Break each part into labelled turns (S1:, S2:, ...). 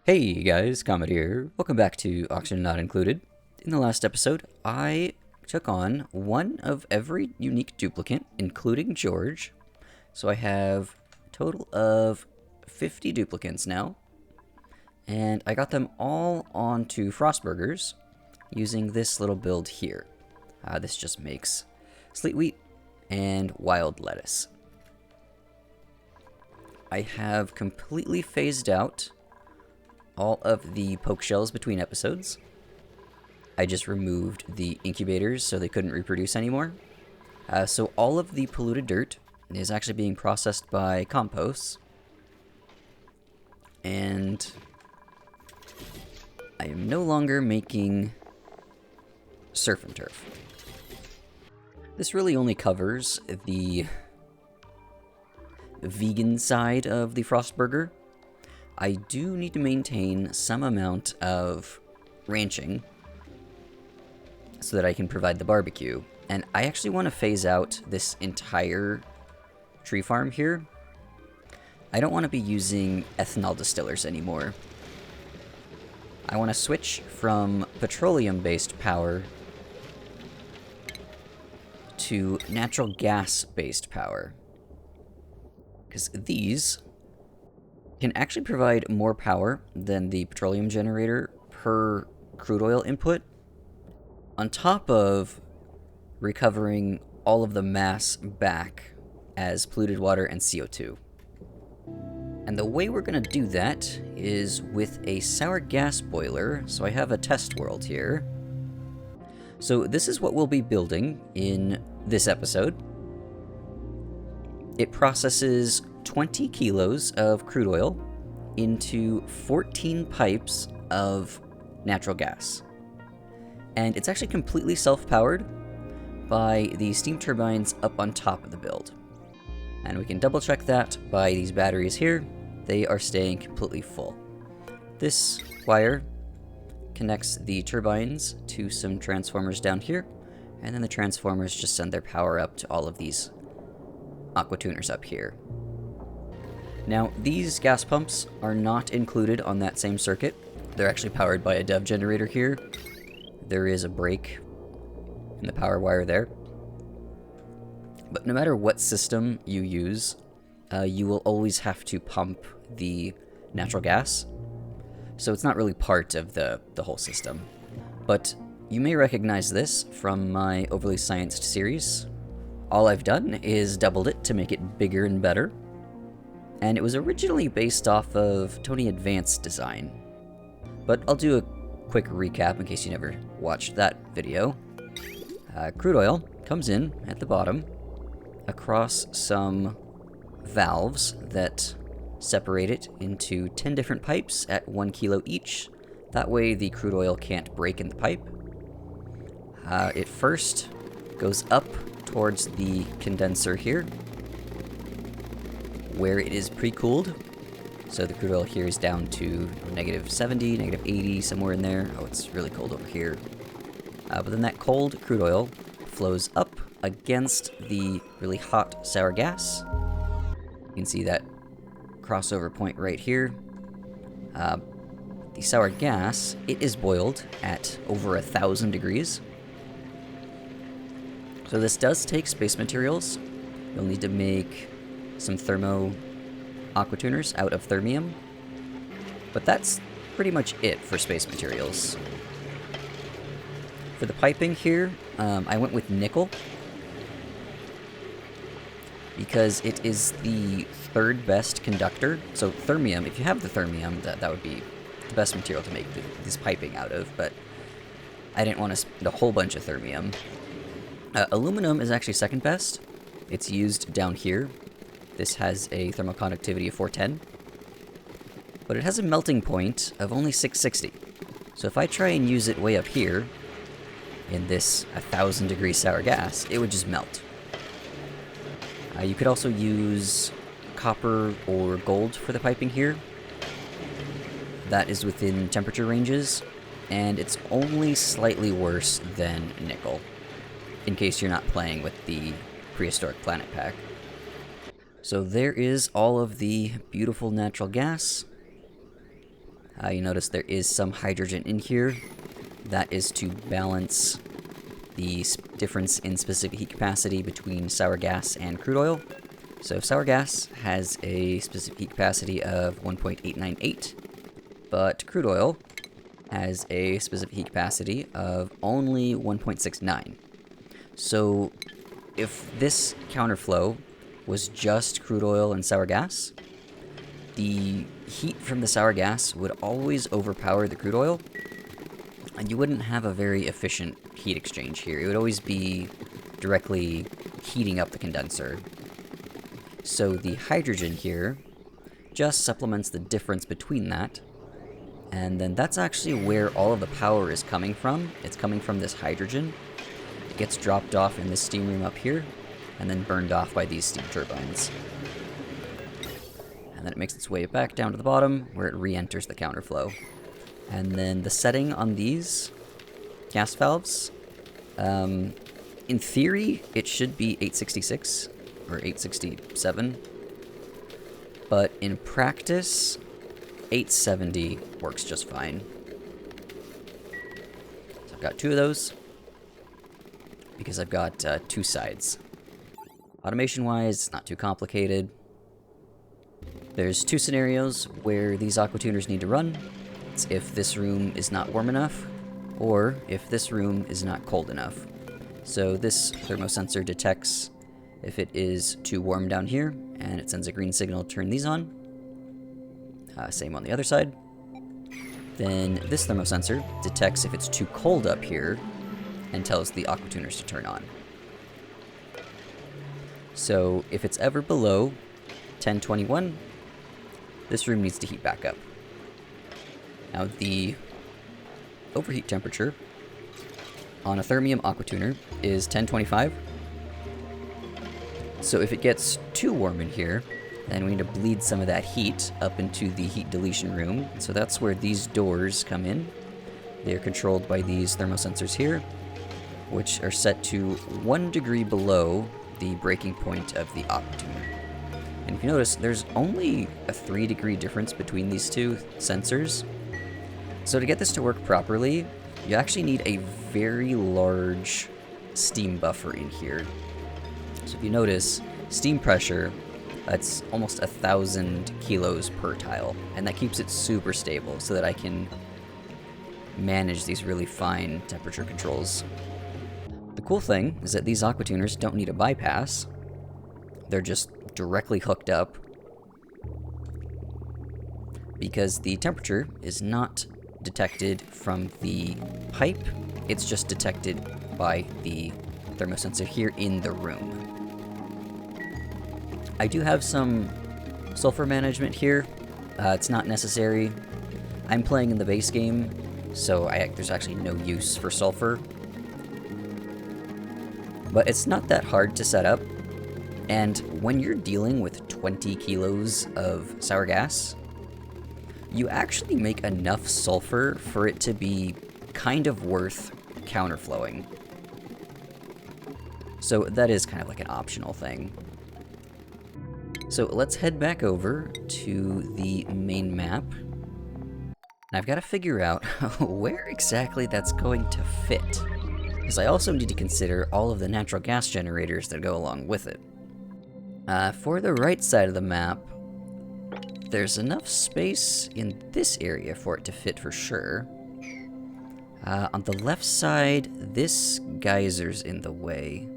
S1: Hey guys, Comet here. Welcome back to Oxygen Not Included. In the last episode, I took on one of every unique duplicant, including George. So I have a total of 50 duplicants now. And I got them all onto Frostburgers using this little build here. This just makes sleet wheat and wild lettuce. I have completely phased out all of the poke shells between episodes. I just removed the incubators so they couldn't reproduce anymore. So all of the polluted dirt is actually being processed by composts. And I am no longer making surf and turf. This really only covers the vegan side of the Frostburger. I do need to maintain some amount of ranching so that I can provide the barbecue. And I actually want to phase out this entire tree farm here. I don't want to be using ethanol distillers anymore. I want to switch from petroleum-based power to natural gas-based power. Because these can actually provide more power than the petroleum generator per crude oil input, on top of recovering all of the mass back as polluted water and CO2. And the way we're going to do that is with a sour gas boiler. So I have a test world here. So this is what we'll be building in this episode. It processes 20 kilos of crude oil into 14 pipes of natural gas. And it's actually completely self-powered by the steam turbines up on top of the build. And we can double check that by these batteries here. They are staying completely full. This wire connects the turbines to some transformers down here, and then the transformers just send their power up to all of these aqua tuners up here. Now, these gas pumps are not included on that same circuit. They're actually powered by a DEV generator here. There is a break in the power wire there. But no matter what system you use, you will always have to pump the natural gas. So it's not really part of the whole system. But you may recognize this from my Overly Scienced series. All I've done is doubled it to make it bigger and better. And it was originally based off of Tony Advanced's design. But I'll do a quick recap in case you never watched that video. Crude oil comes in at the bottom across some valves that separate it into 10 different pipes at 1 kilo each. That way the crude oil can't break in the pipe. It first goes up towards the condenser here, where it is pre-cooled. So the crude oil here is down to -70, -80, somewhere in there. Oh, it's really cold over here. But then that cold crude oil flows up against the really hot sour gas. You can see that crossover point right here. The sour gas, it is boiled at over 1,000 degrees. So this does take space materials. You'll need to make some thermo aqua tuners out of thermium. But that's pretty much it for space materials. For the piping here, I went with nickel, because it is the third best conductor. So thermium, if you have the thermium, that would be the best material to make this piping out of, but I didn't want to spend a whole bunch of thermium. Aluminum is actually second best. It's used down here. This has a thermal conductivity of 410, but it has a melting point of only 660. So if I try and use it way up here, in this 1,000 degree sour gas, it would just melt. You could also use copper or gold for the piping here. That is within temperature ranges, and it's only slightly worse than nickel, in case you're not playing with the Prehistoric Planet pack. So there is all of the beautiful natural gas. You notice there is some hydrogen in here. That is to balance the difference in specific heat capacity between sour gas and crude oil. So sour gas has a specific heat capacity of 1.898, but crude oil has a specific heat capacity of only 1.69. So if this counterflow was just crude oil and sour gas, the heat from the sour gas would always overpower the crude oil, and you wouldn't have a very efficient heat exchange here. It would always be directly heating up the condenser. So the hydrogen here just supplements the difference between that, and then that's actually where all of the power is coming from. It's coming from this hydrogen. It gets dropped off in this steam room up here, and then burned off by these steam turbines. And then it makes its way back down to the bottom, where it re-enters the counterflow. And then the setting on these gas valves, in theory, it should be 866 or 867, but in practice, 870 works just fine. So I've got two of those, because I've got two sides. Automation-wise, it's not too complicated. There's two scenarios where these aqua tuners need to run. It's if this room is not warm enough, or if this room is not cold enough. So this thermosensor detects if it is too warm down here, and it sends a green signal to turn these on. Same on the other side. Then this thermosensor detects if it's too cold up here, and tells the aqua tuners to turn on. So if it's ever below 1021, this room needs to heat back up. Now the overheat temperature on a thermium aqua tuner is 1025. So if it gets too warm in here, then we need to bleed some of that heat up into the heat deletion room. So that's where these doors come in. They are controlled by these thermosensors here, which are set to 1 degree below the breaking point of the aqua tuner. And if you notice, there's only a 3-degree difference between these two sensors. So to get this to work properly, you actually need a very large steam buffer in here. So if you notice, steam pressure, that's almost 1,000 kilos per tile, and that keeps it super stable so that I can manage these really fine temperature controls. The cool thing is that these aqua tuners don't need a bypass. They're just directly hooked up, because the temperature is not detected from the pipe, it's just detected by the thermosensor here in the room. I do have some sulfur management here. It's not necessary. I'm playing in the base game, so there's actually no use for sulfur. But it's not that hard to set up, and when you're dealing with 20 kilos of sour gas, you actually make enough sulfur for it to be kind of worth counterflowing. So that is kind of like an optional thing. So let's head back over to the main map. And I've got to figure out where exactly that's going to fit, because I also need to consider all of the natural gas generators that go along with it. For the right side of the map, there's enough space in this area for it to fit for sure. On the left side, this geyser's in the way.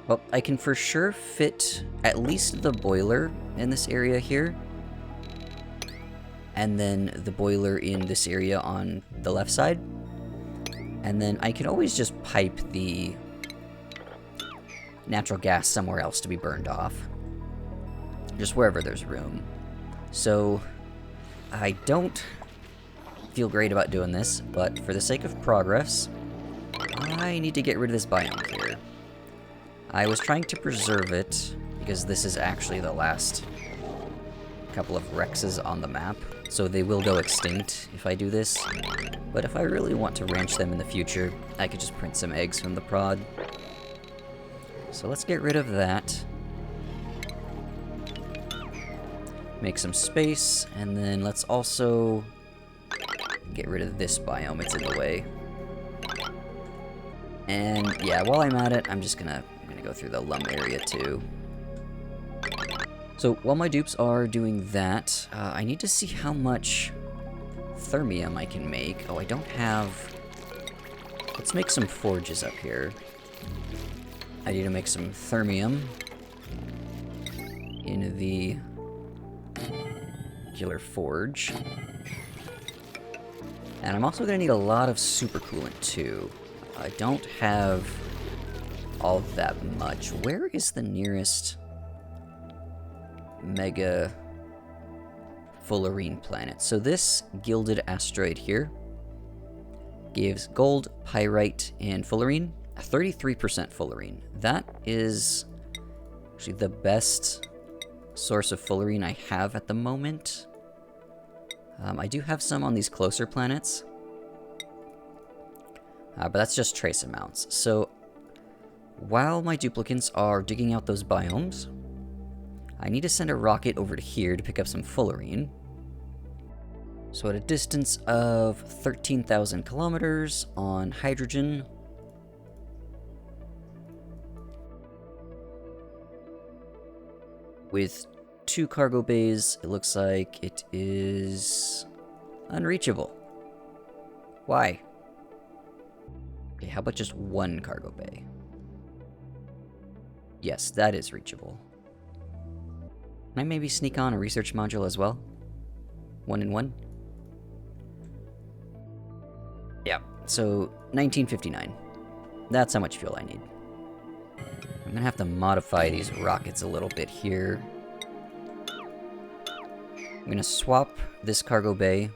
S1: Well, I can for sure fit at least the boiler in this area here, and then the boiler in this area on the left side. And then I can always just pipe the natural gas somewhere else to be burned off. Just wherever there's room. So I don't feel great about doing this, but for the sake of progress, I need to get rid of this biome here. I was trying to preserve it, because this is actually the last couple of Rexes on the map, so they will go extinct if I do this. But if I really want to ranch them in the future, I could just print some eggs from the prod. So let's get rid of that. make some space, and then let's also get rid of this biome, it's in the way. And yeah, while I'm at it, I'm gonna go through the lum area too. So while my dupes are doing that, I need to see how much thermium I can make. Oh, I don't have... Let's make some forges up here. I need to make some thermium in the regular forge. And I'm also going to need a lot of supercoolant too. I don't have all that much. Where is the nearest mega fullerene planet? So this gilded asteroid here gives gold, pyrite, and fullerene. 33% fullerene. That is actually the best source of fullerene I have at the moment. I do have some on these closer planets, but that's just trace amounts. So while my duplicants are digging out those biomes, I need to send a rocket over to here to pick up some fullerene. So at a distance of 13,000 kilometers on hydrogen, with 2 cargo bays, it looks like it is unreachable. Why? Okay, how about just 1 cargo bay? Yes, that is reachable. Can I maybe sneak on a research module as well? 1 in 1? Yeah, so 1959. That's how much fuel I need. I'm gonna have to modify these rockets a little bit here. I'm gonna swap this cargo bay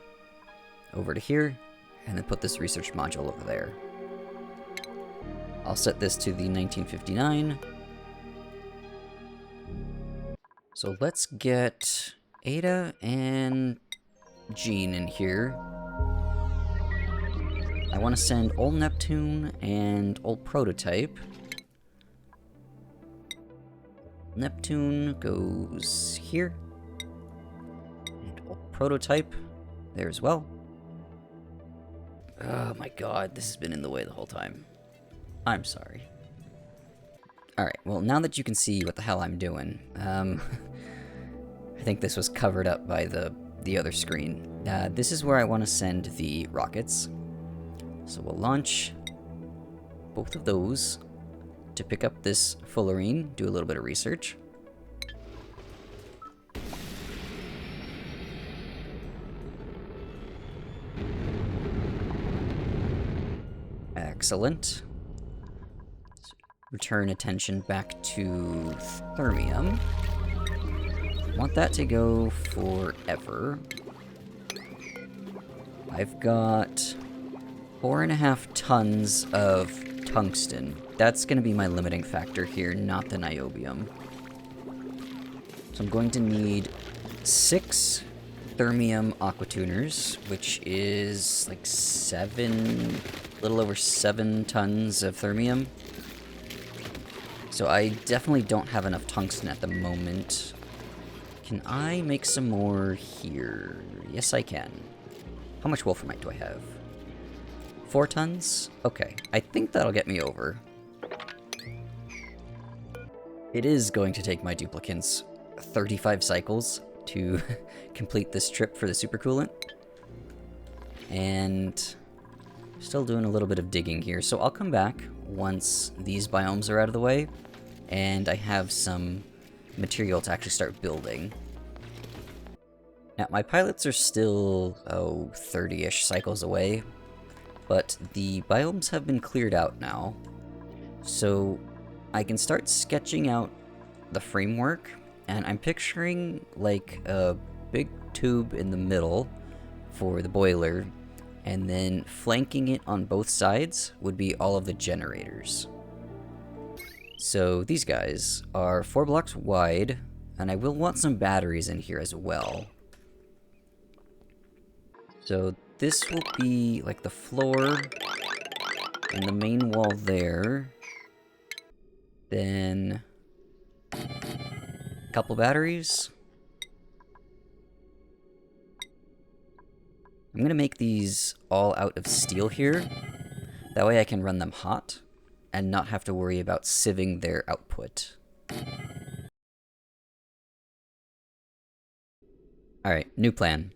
S1: over to here, and then put this research module over there. I'll set this to the 1959. So let's get Ada and Jean in here. I want to send old Neptune and old Prototype. Neptune goes here. And old Prototype there as well. Oh my god, this has been in the way the whole time. I'm sorry. Alright, well now that you can see what the hell I'm doing, I think this was covered up by the other screen. This is where I want to send the rockets. So we'll launch both of those to pick up this fullerene, do a little bit of research. Excellent. So return attention back to thermium. Want that to go forever. I've got 4.5 tons of tungsten. That's going to be my limiting factor here, not the niobium. So I'm going to need 6 thermium aquatuners, which is like a little over 7 tons of thermium. So I definitely don't have enough tungsten at the moment. Can I make some more here? Yes, I can. How much wolframite do I have? 4 tons? Okay, I think that'll get me over. It is going to take my duplicants 35 cycles to complete this trip for the supercoolant. And still doing a little bit of digging here, so I'll come back once these biomes are out of the way, and I have some material to actually start building. Now, my pilots are still, 30-ish cycles away, but the biomes have been cleared out now, so I can start sketching out the framework, and I'm picturing like a big tube in the middle for the boiler, and then flanking it on both sides would be all of the generators. So these guys are 4 blocks wide, and I will want some batteries in here as well. So this will be like the floor and the main wall there. Then a couple batteries. I'm going to make these all out of steel here. That way I can run them hot and not have to worry about sieving their output. Alright, new plan.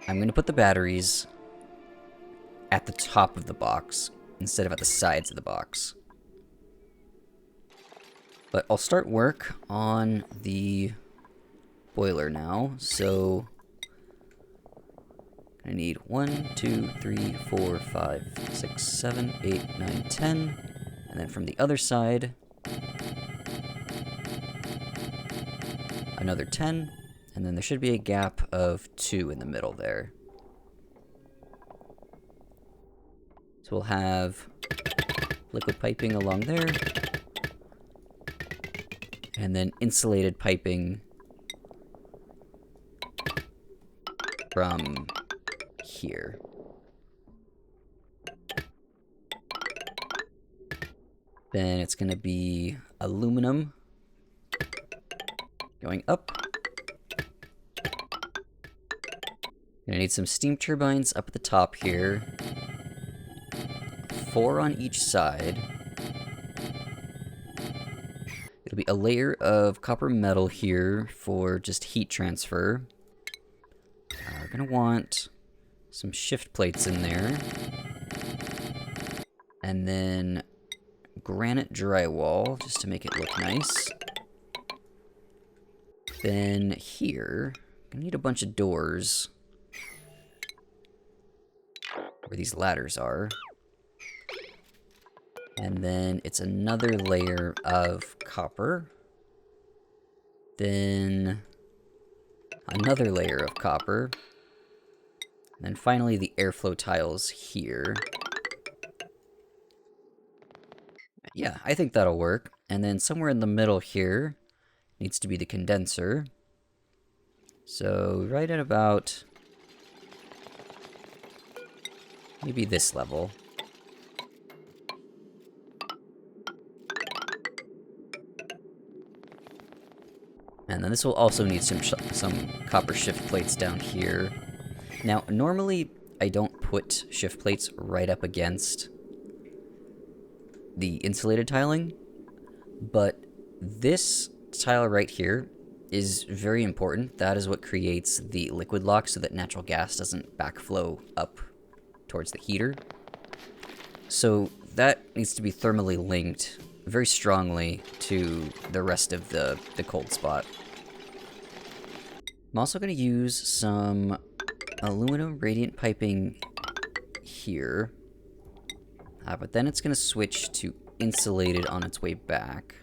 S1: I'm going to put the batteries at the top of the box instead of at the sides of the box. But I'll start work on the boiler now, so I need 1, 2, 3, 4, 5, 6, 7, 8, 9, 10, and then from the other side, another 10, and then there should be a gap of 2 in the middle there. So we'll have liquid piping along there, and then insulated piping from here. Then it's going to be aluminum going up. Gonna need some steam turbines up at the top here. 4 on each side. It'll be a layer of copper metal here for just heat transfer. We're gonna want some shift plates in there. And then granite drywall, just to make it look nice. Then here, gonna need a bunch of doors. Where these ladders are. And then it's another layer of copper. Then another layer of copper. And then finally the airflow tiles here. Yeah, I think that'll work. And then somewhere in the middle here needs to be the condenser. So right at about maybe this level. And then this will also need some copper shift plates down here. Now, normally I don't put shift plates right up against the insulated tiling, but this tile right here is very important. That is what creates the liquid lock so that natural gas doesn't backflow up towards the heater. So that needs to be thermally linked very strongly to the rest of the cold spot. I'm also going to use some aluminum radiant piping here, but then it's going to switch to insulated on its way back.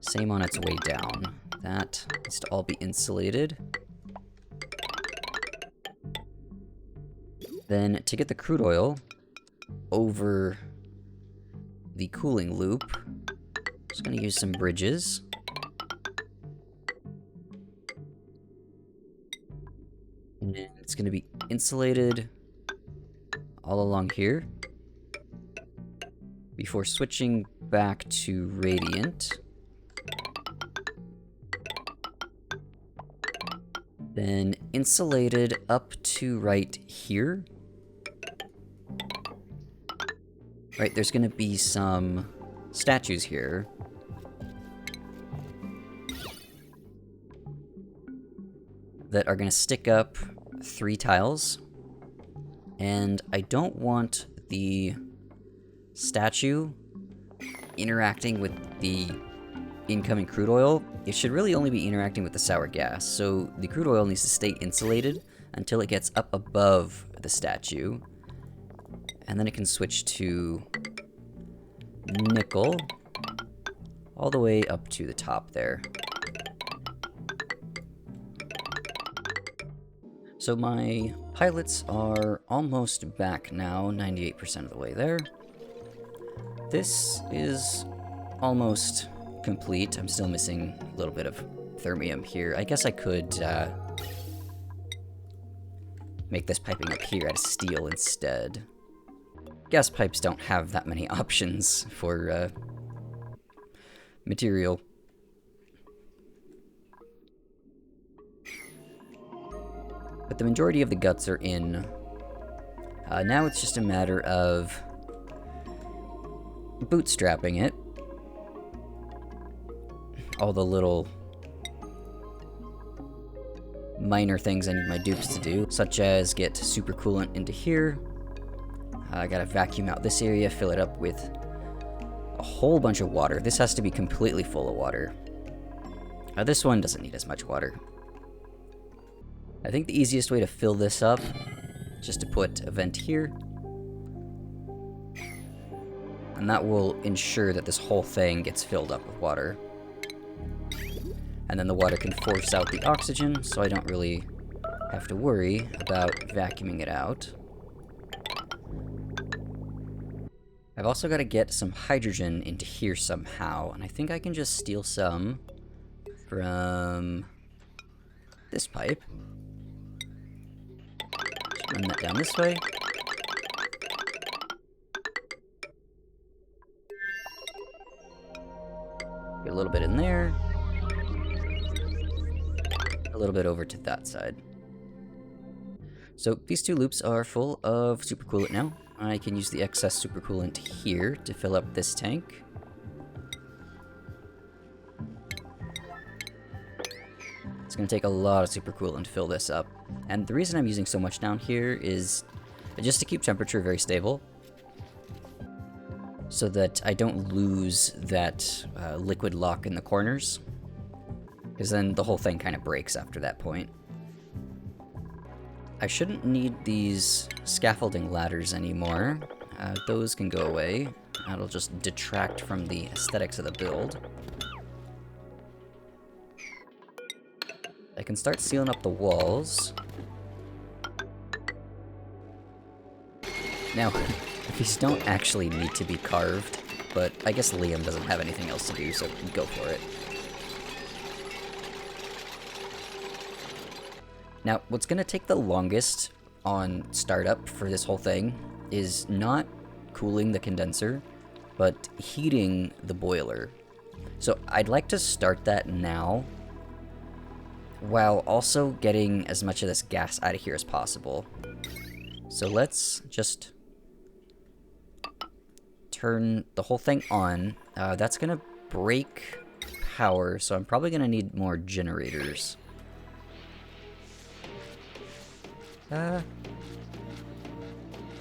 S1: Same on its way down. That needs to all be insulated. Then to get the crude oil over the cooling loop, I'm just going to use some bridges. And then it's going to be insulated all along here before switching back to radiant. Then insulated up to right here. Right, there's going to be some statues here. That are going to stick up 3 tiles. And I don't want the statue interacting with the incoming crude oil. It should really only be interacting with the sour gas. So the crude oil needs to stay insulated until it gets up above the statue. And then it can switch to nickel all the way up to the top there. So my pilots are almost back now, 98% of the way there. This is almost complete. I'm still missing a little bit of thermium here. I guess I could make this piping up here out of steel instead. Gas pipes don't have that many options for material. But the majority of the guts are in. Now it's just a matter of bootstrapping it. All the little minor things I need my dupes to do, such as get supercoolant into here. I gotta vacuum out this area, fill it up with a whole bunch of water. This has to be completely full of water. This one doesn't need as much water. I think the easiest way to fill this up is just to put a vent here. And that will ensure that this whole thing gets filled up with water. And then the water can force out the oxygen, so I don't really have to worry about vacuuming it out. I've also got to get some hydrogen into here somehow, and I think I can just steal some from this pipe. Just run that down this way. Get a little bit in there. A little bit over to that side. So these two loops are full of supercoolant now. I can use the excess supercoolant here to fill up this tank. It's going to take a lot of supercoolant to fill this up. And the reason I'm using so much down here is just to keep temperature very stable, so that I don't lose that liquid lock in the corners, because then the whole thing kind of breaks after that point. I shouldn't need these scaffolding ladders anymore. Those can go away. That'll just detract from the aesthetics of the build. I can start sealing up the walls. Now, these don't actually need to be carved, but I guess Liam doesn't have anything else to do, so go for it. Now, what's going to take the longest on startup for this whole thing is not cooling the condenser, but heating the boiler. So I'd like to start that now, while also getting as much of this gas out of here as possible. So let's just turn the whole thing on. That's going to break power, so I'm probably going to need more generators.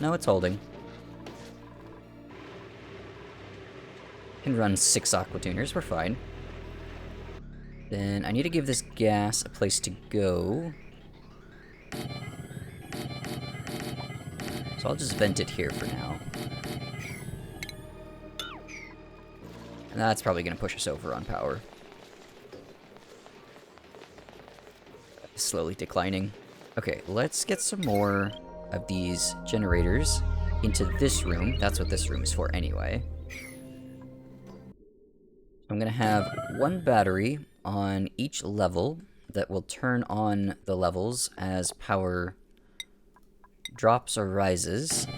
S1: No, it's holding. Can run 6 aqua tuners, we're fine. Then I need to give this gas a place to go. So I'll just vent it here for now. And that's probably going to push us over on power. Slowly declining. Okay, let's get some more of these generators into this room. That's what this room is for anyway. I'm going to have one battery on each level that will turn on the levels as power drops or rises.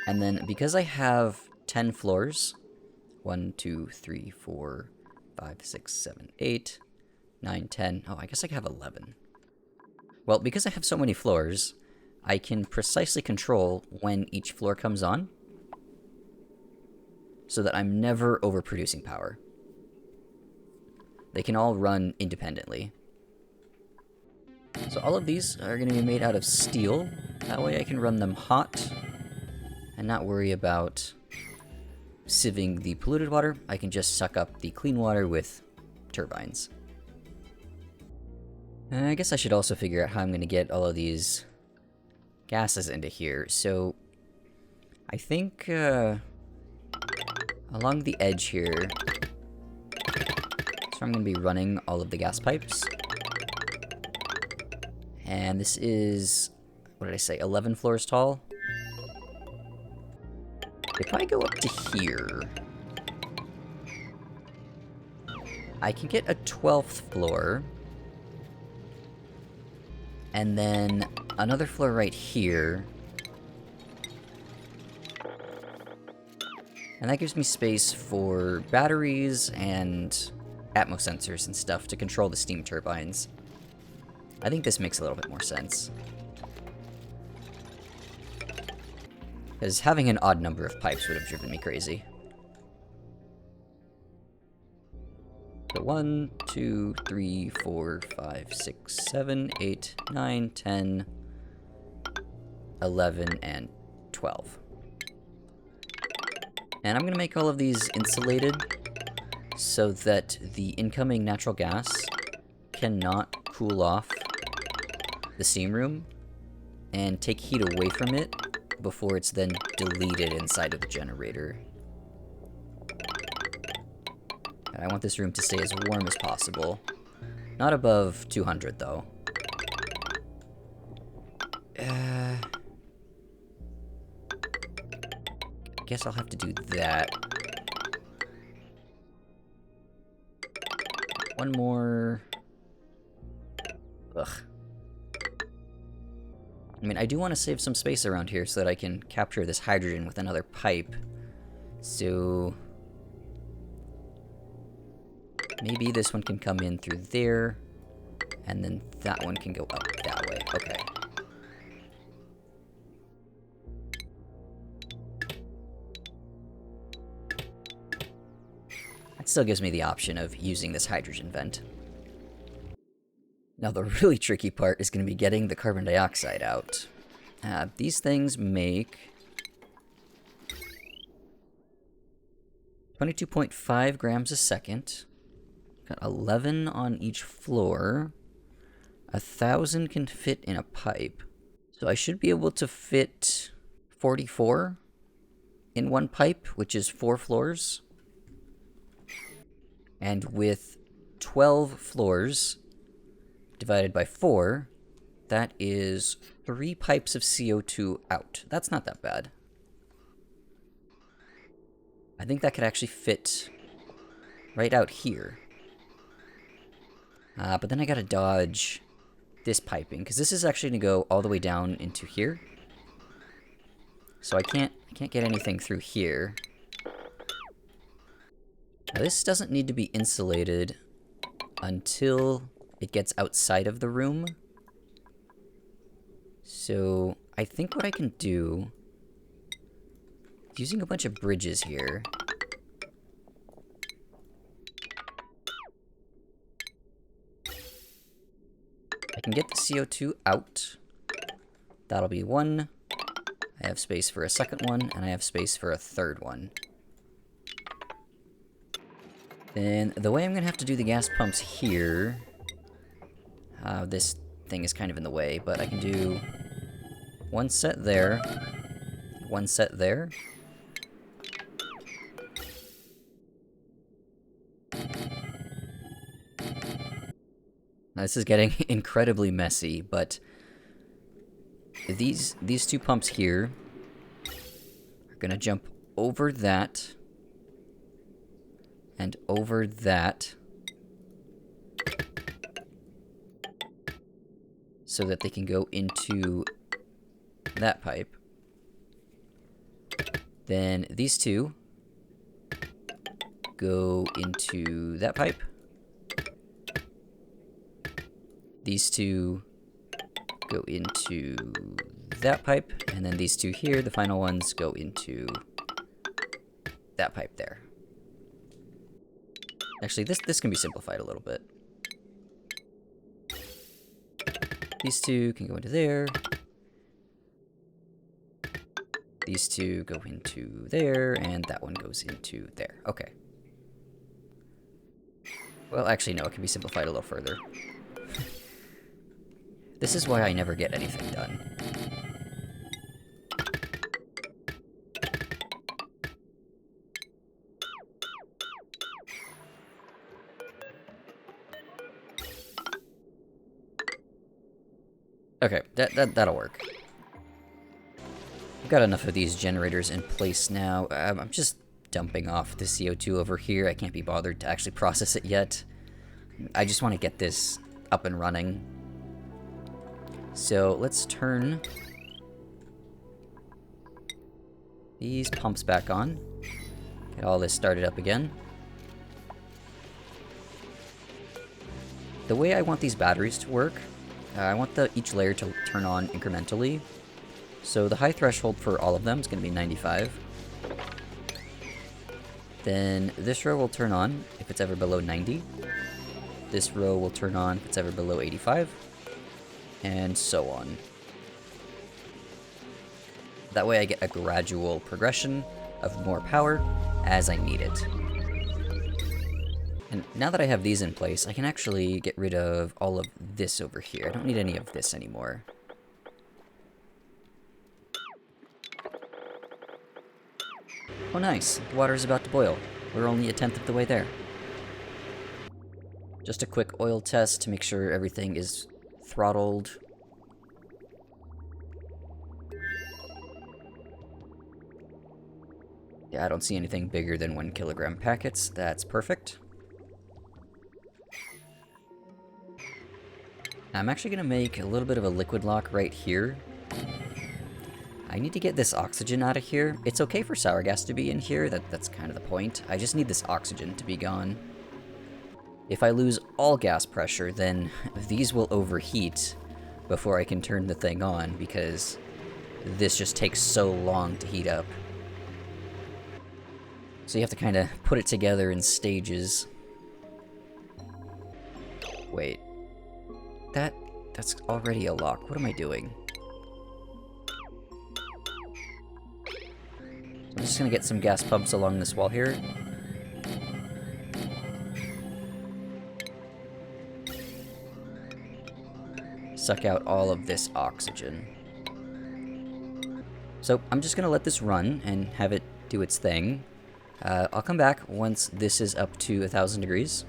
S1: And then because I have 10 floors, 1, 2, 3, 4, 5, 6, 7, 8, 9, 10. Oh, I guess I have 11. Well, because I have so many floors, I can precisely control when each floor comes on, so that I'm never overproducing power. They can all run independently. So all of these are going to be made out of steel. That way I can run them hot and not worry about sieving the polluted water. I can just suck up the clean water with turbines. And I guess I should also figure out how I'm going to get all of these gases into here. So I think along the edge here, so I'm going to be running all of the gas pipes. And this is, what did I say, 11 floors tall? If I go up to here, I can get a 12th floor. And then another floor right here. And that gives me space for batteries and atmo sensors and stuff to control the steam turbines. I think this makes a little bit more sense. Because having an odd number of pipes would have driven me crazy. So 1, 2, 3, 4, 5, 6, 7, 8, 9, 10, 11, and 12. And I'm going to make all of these insulated so that the incoming natural gas cannot cool off the steam room and take heat away from it before it's then deleted inside of the generator. I want this room to stay as warm as possible. Not above 200, though. I guess I'll have to do that. One more. Ugh. I mean, I do want to save some space around here so that I can capture this hydrogen with another pipe. So maybe this one can come in through there, and then that one can go up that way. Okay. That still gives me the option of using this hydrogen vent. Now the really tricky part is going to be getting the carbon dioxide out. These things make 22.5 grams a second. Got 11 on each floor. 1,000 can fit in a pipe. So I should be able to fit 44 in one pipe, which is 4 floors. And with 12 floors divided by 4, that is 3 pipes of CO2 out. That's not that bad. I think that could actually fit right out here. But then I gotta dodge this piping, because this is actually gonna go all the way down into here. So I can't get anything through here. Now this doesn't need to be insulated until it gets outside of the room. So I think what I can do, using a bunch of bridges here, I can get the CO2 out. That'll be 1. I have space for a second one, and I have space for a third one. Then the way I'm going to have to do the gas pumps here, this thing is kind of in the way, but I can do 1 set there, 1 set there. Now, this is getting incredibly messy, but these 2 pumps here are going to jump over that and over that so that they can go into that pipe. Then these 2 go into that pipe. These 2 go into that pipe, and then these 2 here, the final ones, go into that pipe there. Actually, this can be simplified a little bit. These 2 can go into there. These 2 go into there, and that one goes into there. Okay. Well, actually, no, it can be simplified a little further. This is why I never get anything done. Okay, that'll work. I've got enough of these generators in place now. I'm just dumping off the CO2 over here. I can't be bothered to actually process it yet. I just want to get this up and running. So let's turn these pumps back on. Get all this started up again. The way I want these batteries to work, I want each layer to turn on incrementally. So the high threshold for all of them is going to be 95. Then this row will turn on if it's ever below 90. This row will turn on if it's ever below 85. And so on. That way I get a gradual progression of more power as I need it. And now that I have these in place, I can actually get rid of all of this over here. I don't need any of this anymore. Oh nice, the water is about to boil. We're only 1/10 of the way there. Just a quick oil test to make sure everything is throttled. Yeah, I don't see anything bigger than 1 kilogram packets. That's perfect. I'm actually going to make a little bit of a liquid lock right here. I need to get this oxygen out of here. It's okay for sour gas to be in here, that's kind of the point. I just need this oxygen to be gone. If I lose all gas pressure, then these will overheat before I can turn the thing on, because this just takes so long to heat up. So you have to kind of put it together in stages. Wait. That's already a lock. What am I doing? I'm just gonna get some gas pumps along this wall here. Suck out all of this oxygen. So I'm just gonna let this run and have it do its thing. I'll come back once this is up to 1,000 degrees.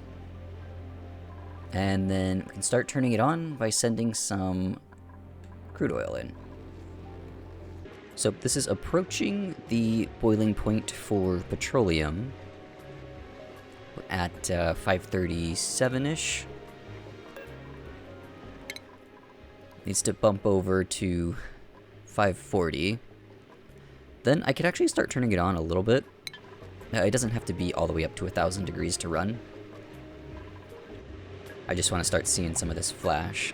S1: And then we can start turning it on by sending some crude oil in. So this is approaching the boiling point for petroleum. We're at 537-ish. Needs to bump over to 540. Then I could actually start turning it on a little bit. It doesn't have to be all the way up to 1,000 degrees to run. I just want to start seeing some of this flash.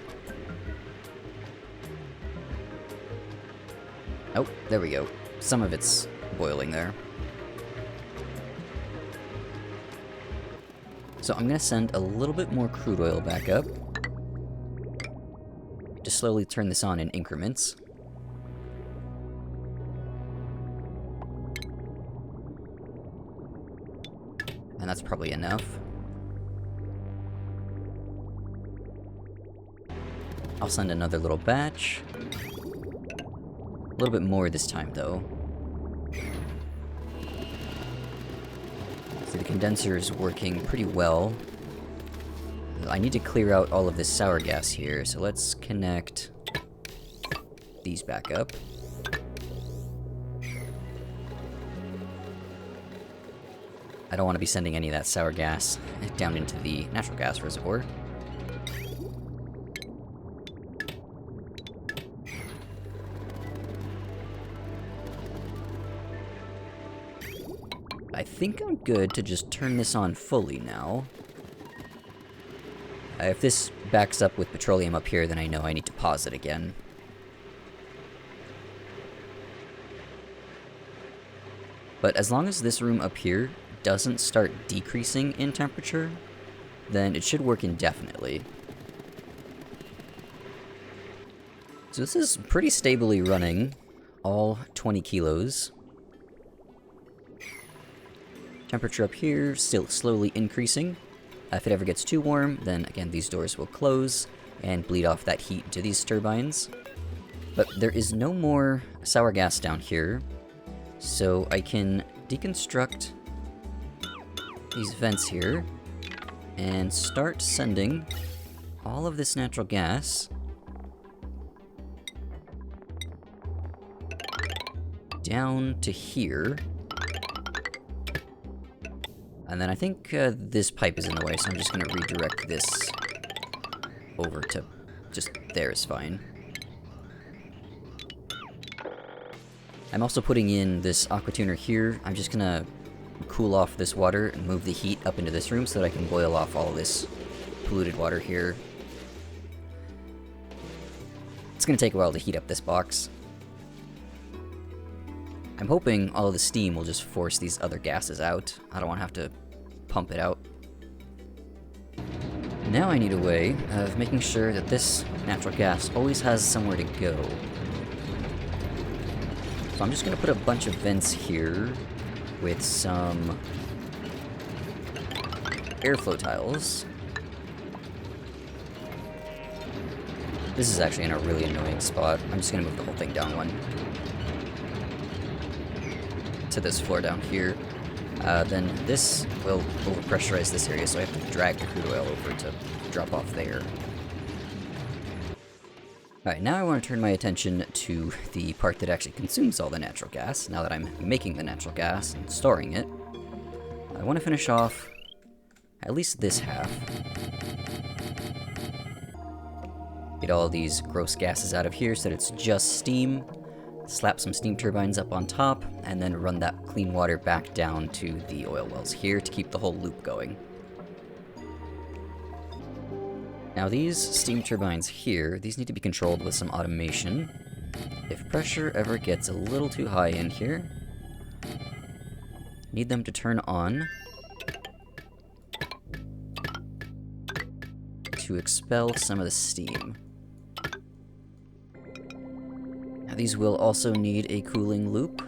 S1: Oh, there we go. Some of it's boiling there. So I'm going to send a little bit more crude oil back up. To slowly turn this on in increments. And that's probably enough. I'll send another little batch. A little bit more this time, though. See, the condenser is working pretty well. I need to clear out all of this sour gas here, so let's connect these back up. I don't want to be sending any of that sour gas down into the natural gas reservoir. I think I'm good to just turn this on fully now. If this backs up with petroleum up here, then I know I need to pause it again. But as long as this room up here doesn't start decreasing in temperature, then it should work indefinitely. So this is pretty stably running, all 20 kilos. Temperature up here, still slowly increasing. If it ever gets too warm, then again these doors will close and bleed off that heat into these turbines. But there is no more sour gas down here, so I can deconstruct these vents here and start sending all of this natural gas down to here. And then I think this pipe is in the way, so I'm just going to redirect this over to just there is fine. I'm also putting in this aqua tuner here. I'm just going to cool off this water and move the heat up into this room so that I can boil off all of this polluted water here. It's going to take a while to heat up this box. I'm hoping all of the steam will just force these other gases out. I don't want to have to pump it out. Now I need a way of making sure that this natural gas always has somewhere to go. So I'm just going to put a bunch of vents here with some airflow tiles. This is actually in a really annoying spot. I'm just going to move the whole thing down one. To this floor down here. Then this will overpressurize this area, so I have to drag the crude oil over to drop off there. Alright, now I want to turn my attention to the part that actually consumes all the natural gas, now that I'm making the natural gas and storing it. I want to finish off at least this half. Get all these gross gases out of here so that it's just steam. Slap some steam turbines up on top, and then run that clean water back down to the oil wells here to keep the whole loop going. Now these steam turbines here, these need to be controlled with some automation. If pressure ever gets a little too high in here, need them to turn on to expel some of the steam. These will also need a cooling loop,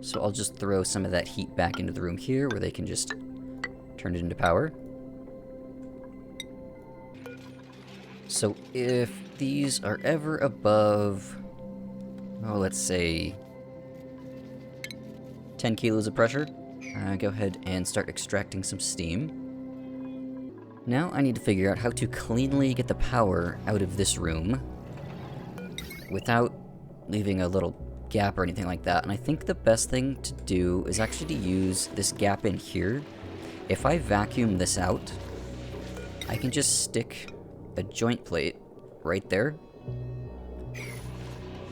S1: so I'll just throw some of that heat back into the room here where they can just turn it into power. So if these are ever above, oh, let's say 10 kilos of pressure, go ahead and start extracting some steam. Now I need to figure out how to cleanly get the power out of this room without leaving a little gap or anything like that, and I think the best thing to do is actually to use this gap in here. If I vacuum this out, I can just stick a joint plate right there.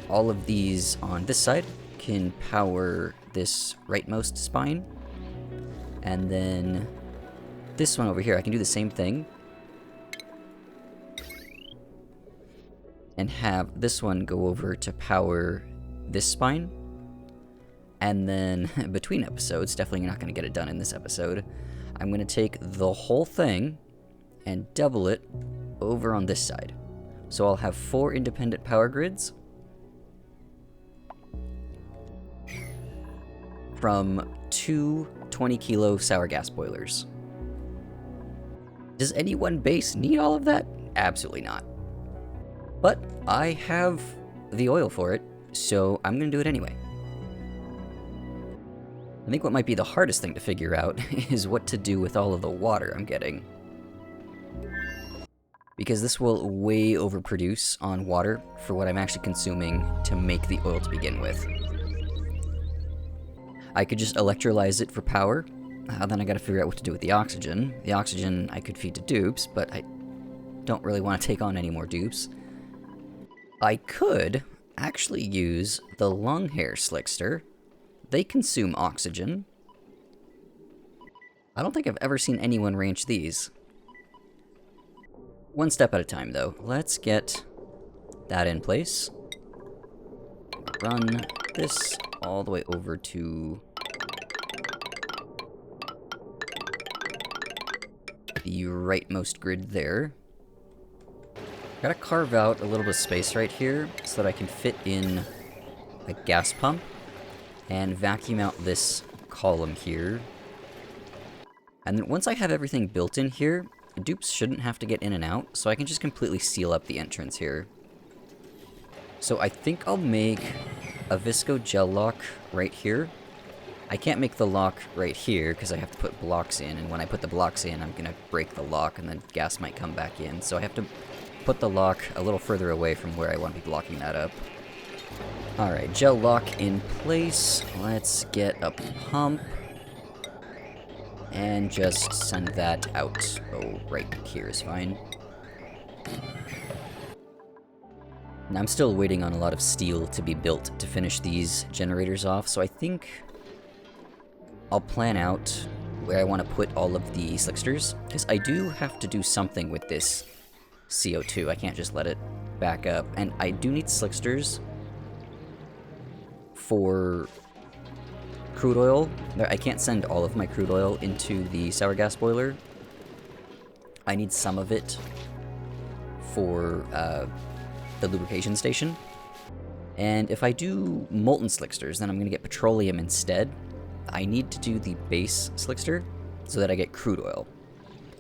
S1: All of these on this side can power this rightmost spine, and then this one over here, I can do the same thing and have this one go over to power this spine. And then between episodes, definitely not going to get it done in this episode, I'm going to take the whole thing and double it over on this side. So I'll have 4 independent power grids from 2 20-kilo sour gas boilers. Does any one base need all of that? Absolutely not. But I have the oil for it, so I'm going to do it anyway. I think what might be the hardest thing to figure out is what to do with all of the water I'm getting. Because this will way overproduce on water for what I'm actually consuming to make the oil to begin with. I could just electrolyze it for power, then I gotta figure out what to do with the oxygen. The oxygen I could feed to dupes, but I don't really want to take on any more dupes. I could actually use the long hair Slickster. They consume oxygen. I don't think I've ever seen anyone ranch these. One step at a time, though. Let's get that in place. Run this all the way over to the rightmost grid there. Gotta carve out a little bit of space right here so that I can fit in a gas pump and vacuum out this column here. And then once I have everything built in here, dupes shouldn't have to get in and out, so I can just completely seal up the entrance here. So I think I'll make a visco gel lock right here. I can't make the lock right here because I have to put blocks in, and when I put the blocks in, I'm gonna break the lock and then gas might come back in. So I have to put the lock a little further away from where I want to be blocking that up. Alright, gel lock in place. Let's get a pump and just send that out. Oh, right here is fine. And I'm still waiting on a lot of steel to be built to finish these generators off, so I think I'll plan out where I want to put all of the Slicksters, because I do have to do something with this CO2. I can't just let it back up. And I do need Slicksters for crude oil. I can't send all of my crude oil into the sour gas boiler. I need some of it for the lubrication station. And if I do molten Slicksters, then I'm going to get petroleum instead. I need to do the base Slickster so that I get crude oil.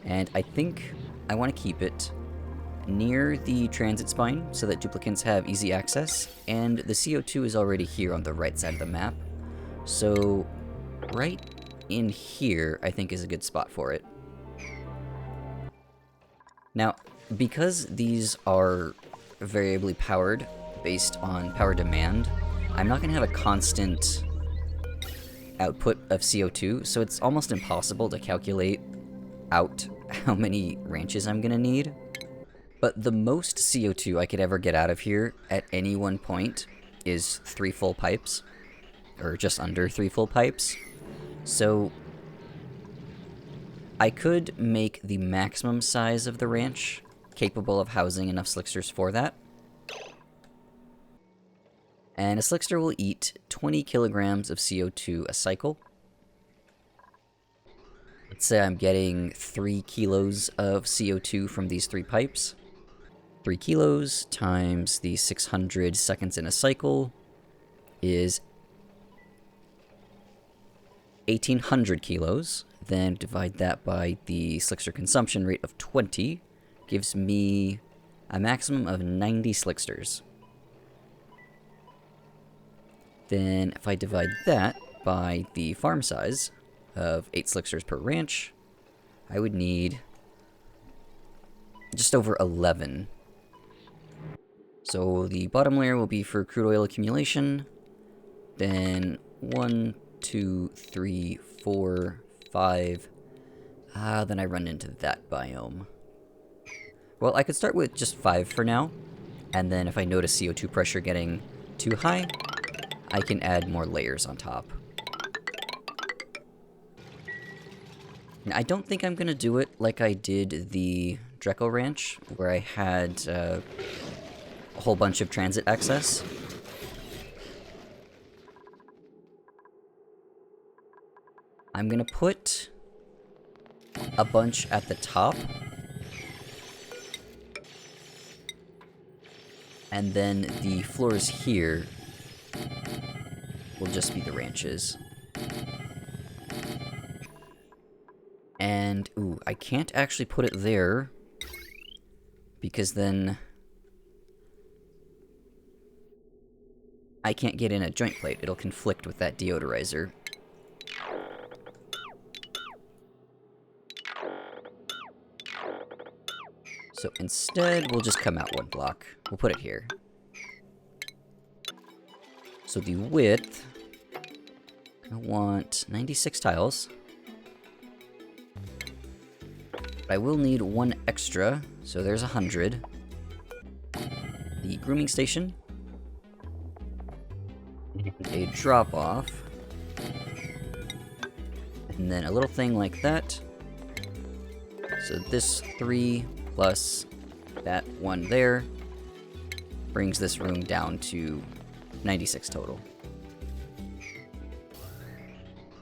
S1: And I think I want to keep it near the transit spine so that duplicants have easy access. And the CO2 is already here on the right side of the map. So right in here, I think, is a good spot for it. Now, because these are variably powered based on power demand, I'm not going to have a constant output of CO2, so it's almost impossible to calculate out how many ranches I'm going to need. But the most CO2 I could ever get out of here at any one point is 3 full pipes, or just under 3 full pipes. So I could make the maximum size of the ranch capable of housing enough Slicksters for that. And a Slickster will eat 20 kilograms of CO2 a cycle. Let's say I'm getting 3 kilos of CO2 from these 3 pipes. 3 kilos times the 600 seconds in a cycle is 1,800 kilos. Then divide that by the Slickster consumption rate of 20, gives me a maximum of 90 Slicksters. Then if I divide that by the farm size of 8 Slicksters per ranch, I would need just over 11. So the bottom layer will be for crude oil accumulation, then 1, 2, 3, 4, 5. Then I run into that biome. Well, I could start with just 5 for now, and then if I notice CO2 pressure getting too high, I can add more layers on top. Now, I don't think I'm going to do it like I did the Dreco Ranch, where I had a whole bunch of transit access. I'm going to put a bunch at the top, and then the floors here will just be the ranches. And, ooh, I can't actually put it there, because then I can't get in a joint plate. It'll conflict with that deodorizer. So instead, we'll just come out 1 block. We'll put it here. So the width, I want 96 tiles. I will need 1 extra, so there's 100. The grooming station. A drop-off. And then a little thing like that. So this 3 plus that 1 there brings this room down to 96 total.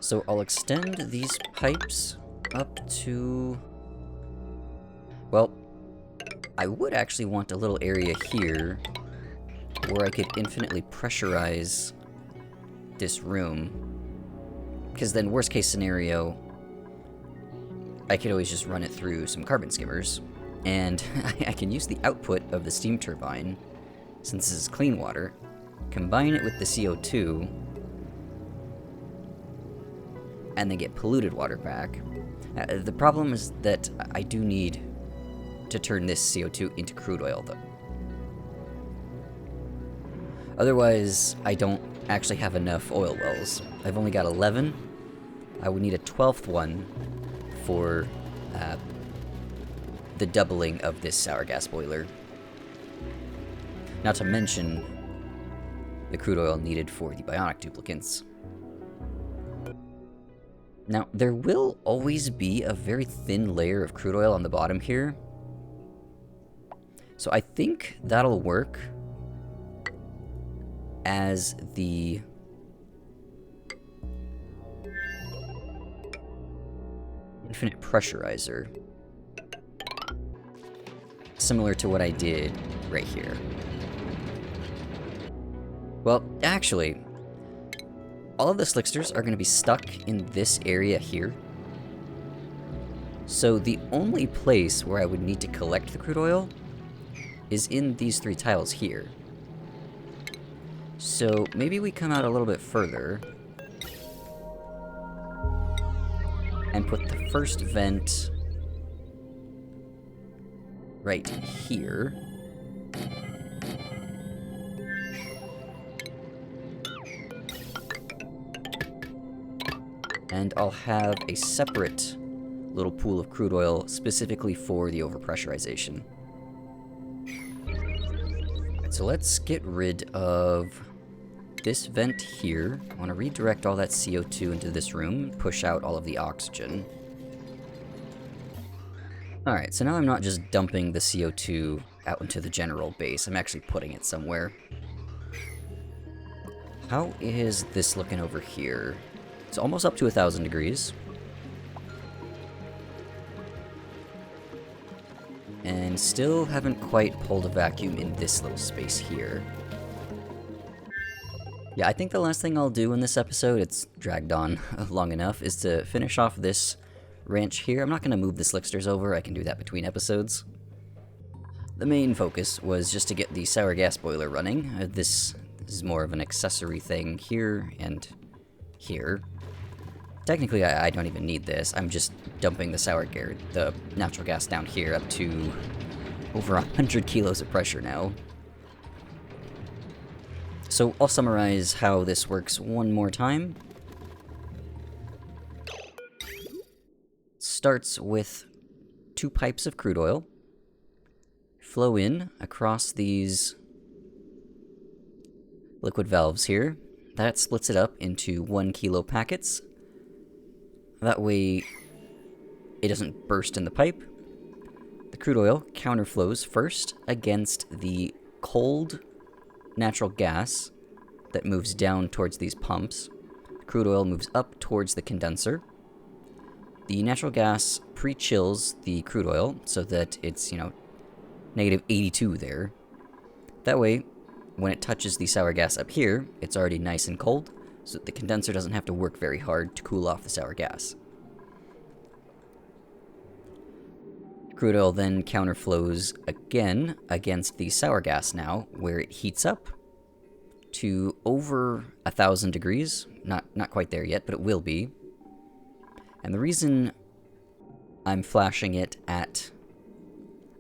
S1: So I'll extend these pipes up to... Well, I would actually want a little area here where I could infinitely pressurize this room. Because then, worst case scenario, I could always just run it through some carbon skimmers. And I can use the output of the steam turbine, since this is clean water, combine it with the CO2, and then get polluted water back. The problem is that I do need to turn this CO2 into crude oil, though. Otherwise, I don't actually have enough oil wells. I've only got 11. I would need a 12th one for the doubling of this sour gas boiler. Not to mention the crude oil needed for the bionic duplicants. Now, there will always be a very thin layer of crude oil on the bottom here. So I think that'll work as the infinite pressurizer. Similar to what I did right here. Well, actually, all of the Slicksters are going to be stuck in this area here. So the only place where I would need to collect the crude oil is in these 3 tiles here. So maybe we come out a little bit further and put the first vent right here. And I'll have a separate little pool of crude oil specifically for the overpressurization. Alright, so let's get rid of this vent here. I want to redirect all that CO2 into this room, push out all of the oxygen. Alright, so now I'm not just dumping the CO2 out into the general base, I'm actually putting it somewhere. How is this looking over here? It's almost up to 1,000 degrees. And still haven't quite pulled a vacuum in this little space here. Yeah, I think the last thing I'll do in this episode, it's dragged on long enough, is to finish off this ranch here. I'm not going to move the Slicksters over, I can do that between episodes. The main focus was just to get the sour gas boiler running. This is more of an accessory thing here and here. Technically, I don't even need this. I'm just dumping the natural gas down here up to over 100 kilos of pressure now. So I'll summarize how this works one more time. Starts with 2 pipes of crude oil. Flow in across these liquid valves here. That splits it up into 1 kilo packets. That way, it doesn't burst in the pipe. The crude oil counterflows first against the cold natural gas that moves down towards these pumps. Crude oil moves up towards the condenser. The natural gas pre-chills the crude oil so that it's, negative 82 there. That way, when it touches the sour gas up here, it's already nice and cold, so that the condenser doesn't have to work very hard to cool off the sour gas. Crude oil then counterflows again against the sour gas now, where it heats up to over 1,000 degrees. Not quite there yet, but it will be. And the reason I'm flashing it at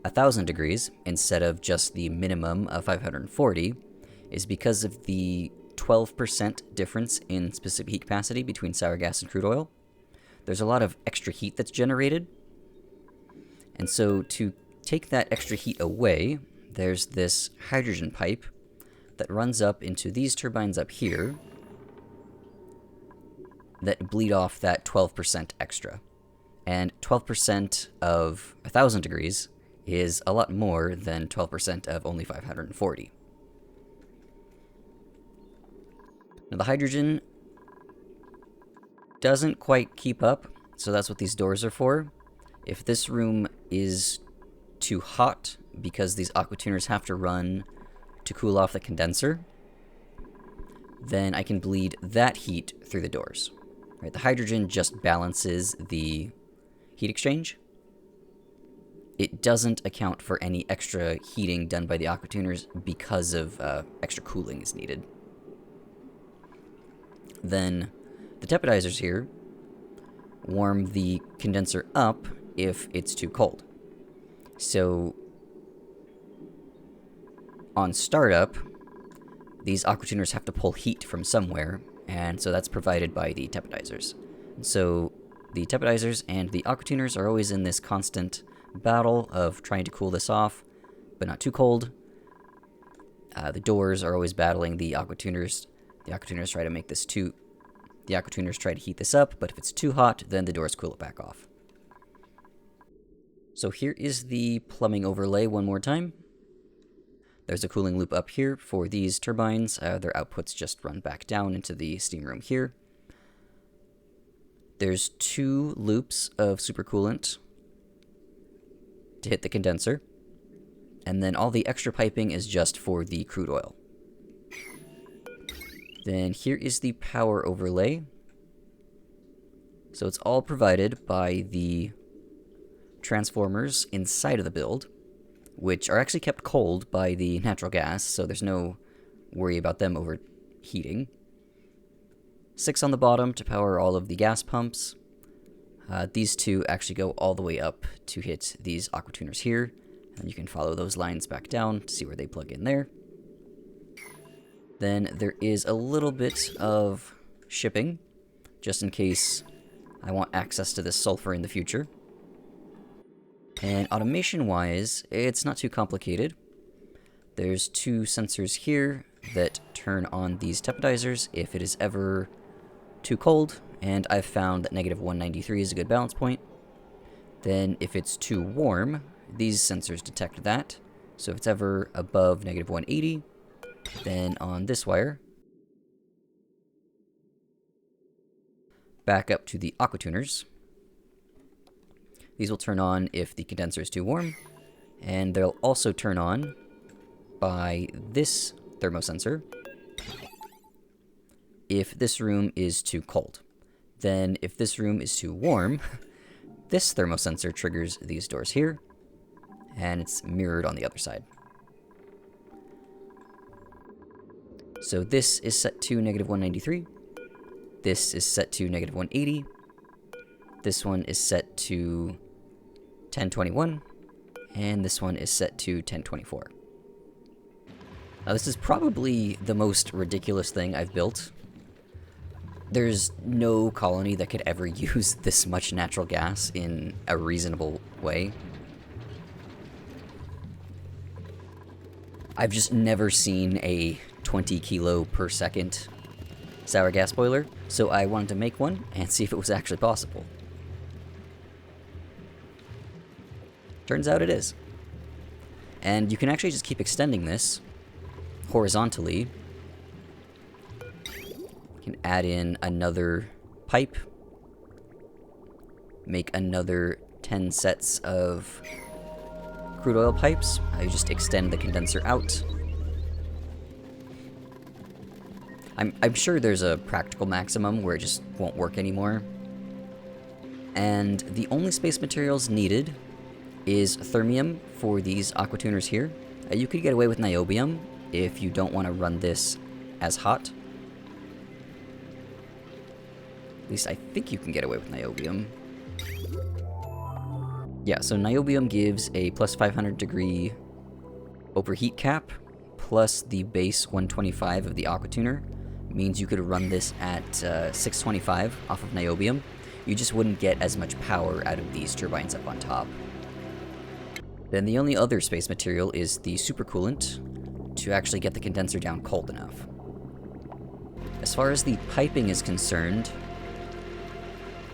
S1: 1,000 degrees instead of just the minimum of 540 is because of the 12% difference in specific heat capacity between sour gas and crude oil. There's a lot of extra heat that's generated. And so to take that extra heat away, there's this hydrogen pipe that runs up into these turbines up here that bleed off that 12% extra. And 12% of 1,000 degrees is a lot more than 12% of only 540. Now the hydrogen doesn't quite keep up, so that's what these doors are for. If this room is too hot because these aqua tuners have to run to cool off the condenser, then I can bleed that heat through the doors. Right, the hydrogen just balances the heat exchange. It doesn't account for any extra heating done by the aqua tuners because of extra cooling is needed. Then the tepidizers here warm the condenser up if it's too cold. So on startup, these aqua tuners have to pull heat from somewhere, and so that's provided by the tepidizers. So the tepidizers and the aqua tuners are always in this constant battle of trying to cool this off, but not too cold. The doors are always battling the aqua tuners. The aqua tuners try to make this too The aqua tuners try to heat this up, but if it's too hot, then the doors cool it back off. So here is the plumbing overlay one more time. There's a cooling loop up here for these turbines. Their outputs just run back down into the steam room here. There's 2 loops of supercoolant to hit the condenser. And then all the extra piping is just for the crude oil. Then here is the power overlay. So it's all provided by the transformers inside of the build, which are actually kept cold by the natural gas, so there's no worry about them overheating. 6 on the bottom to power all of the gas pumps. These 2 actually go all the way up to hit these aqua tuners here, and you can follow those lines back down to see where they plug in there. Then there is a little bit of shipping, just in case I want access to this sulfur in the future. And automation-wise, it's not too complicated. There's 2 sensors here that turn on these tempedizers if it is ever too cold, and I've found that negative 193 is a good balance point. Then if it's too warm, these sensors detect that. So if it's ever above negative 180, then on this wire, back up to the aqua tuners. These will turn on if the condenser is too warm, and they'll also turn on by this thermosensor if this room is too cold. Then if this room is too warm, this thermosensor triggers these doors here, and it's mirrored on the other side. So this is set to negative 193, this is set to negative 180, this one is set to 1021, and this one is set to 1024. Now this is probably the most ridiculous thing I've built. There's no colony that could ever use this much natural gas in a reasonable way. I've just never seen a 20 kilo per second sour gas boiler, so I wanted to make one and see if it was actually possible. Turns out it is. And you can actually just keep extending this horizontally. You can add in another pipe, make another 10 sets of crude oil pipes. You just extend the condenser out. I'm sure there's a practical maximum where it just won't work anymore. And the only space materials needed is thermium for these aqua tuners here. You could get away with niobium if you don't want to run this as hot. At least I think you can get away with niobium. Yeah, so niobium gives a plus 500 degree overheat cap, plus the base 125 of the aqua tuner. Means you could run this at 625 off of niobium. You just wouldn't get as much power out of these turbines up on top. Then the only other space material is the supercoolant to actually get the condenser down cold enough. As far as the piping is concerned,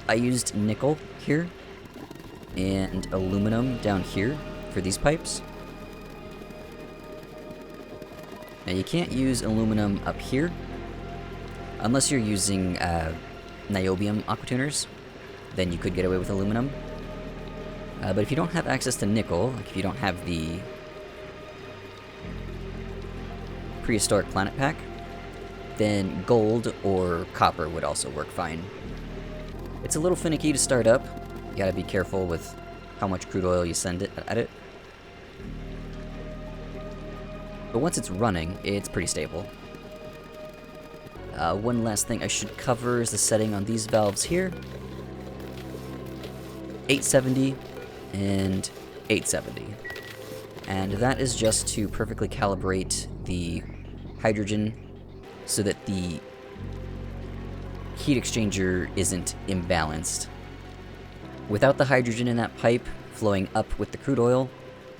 S1: I used nickel here and aluminum down here for these pipes. Now you can't use aluminum up here unless you're using niobium aqua tuners, then you could get away with aluminum. But if you don't have access to nickel, like if you don't have the prehistoric planet pack, then gold or copper would also work fine. It's a little finicky to start up. You gotta be careful with how much crude oil you send it at it. But once it's running, it's pretty stable. One last thing I should cover is the setting on these valves here. 870 and 870. And that is just to perfectly calibrate the hydrogen so that the heat exchanger isn't imbalanced. Without the hydrogen in that pipe flowing up with the crude oil,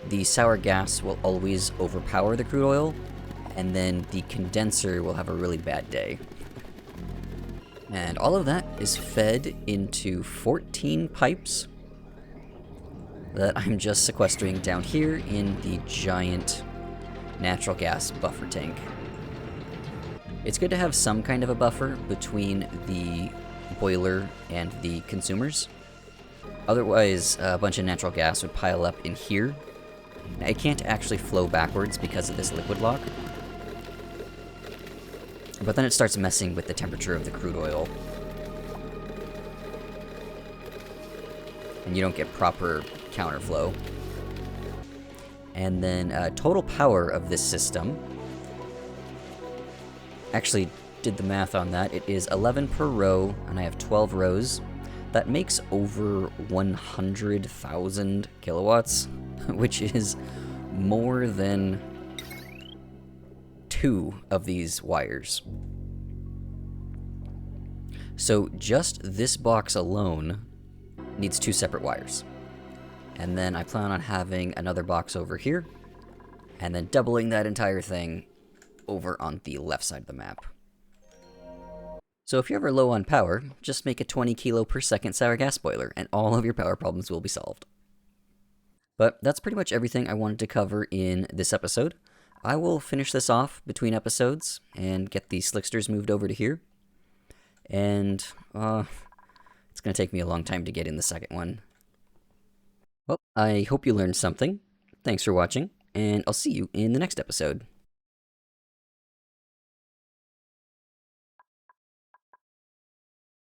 S1: the sour gas will always overpower the crude oil, and then the condenser will have a really bad day. And all of that is fed into 14 pipes that I'm just sequestering down here in the giant natural gas buffer tank. It's good to have some kind of a buffer between the boiler and the consumers. Otherwise, a bunch of natural gas would pile up in here. Now, it can't actually flow backwards because of this liquid lock. But then it starts messing with the temperature of the crude oil. And you don't get proper counterflow. And then total power of this system, actually did the math on that, it is 11 per row, and I have 12 rows. That makes over 100,000 kilowatts, which is more than 2 of these wires. So just this box alone needs 2 separate wires. And then I plan on having another box over here, and then doubling that entire thing over on the left side of the map. So if you're ever low on power, just make a 20 kilo per second sour gas boiler, and all of your power problems will be solved. But that's pretty much everything I wanted to cover in this episode. I will finish this off between episodes and get the Slicksters moved over to here. And it's going to take me a long time to get in the second one. Well, I hope you learned something. Thanks for watching, and I'll see you in the next episode.